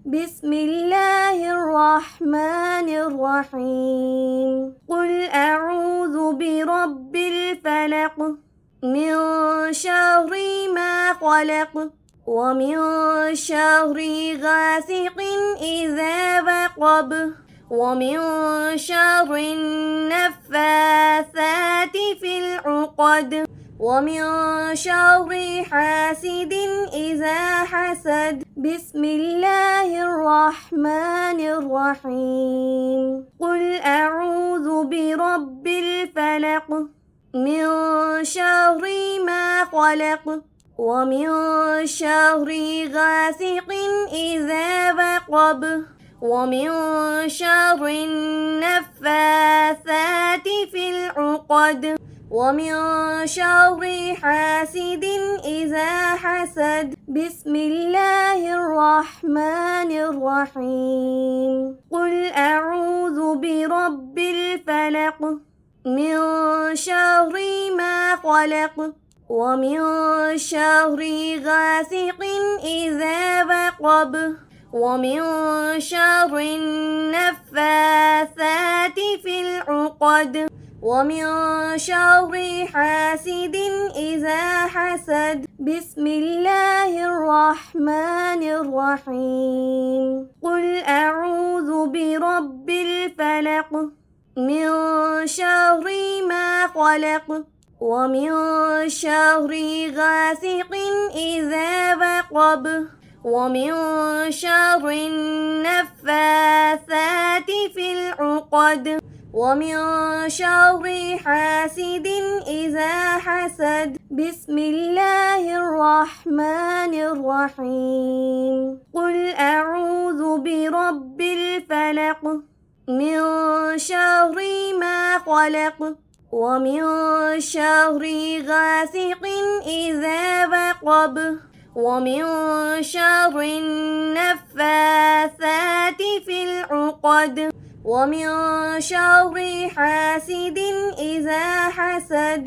بسم الله الرحمن الرحيم قل أعوذ برب الفلق من شر ما خلق ومن شر غاسق إذا وقب ومن شر النفاثات في العقد ومن شر حاسد إذا حسد بسم الله الرحمن الرحيم قل أعوذ برب الفلق من شر ما خلق ومن شر غاسق إذا وقب ومن شر النفاثات في العقد ومن شر حاسد إذا حسد بسم الله الرحمن الرحيم قل أعوذ برب الفلق من شر ما خلق ومن شر غاسق إذا وقب ومن شر النفاثات في العقد ومن شر حاسد إذا حسد بسم الله الرحمن الرحيم قل أعوذ برب الفلق من شر ما خلق ومن شر غاسق إذا وقب ومن شر النفاثات في العقد ومن شر حاسد إذا حسد بسم الله الرحمن الرحيم قل أعوذ برب الفلق من شر ما خلق ومن شر غاسق إذا وقب ومن شر النفاثات في العقد ومن شر حاسد إذا حسد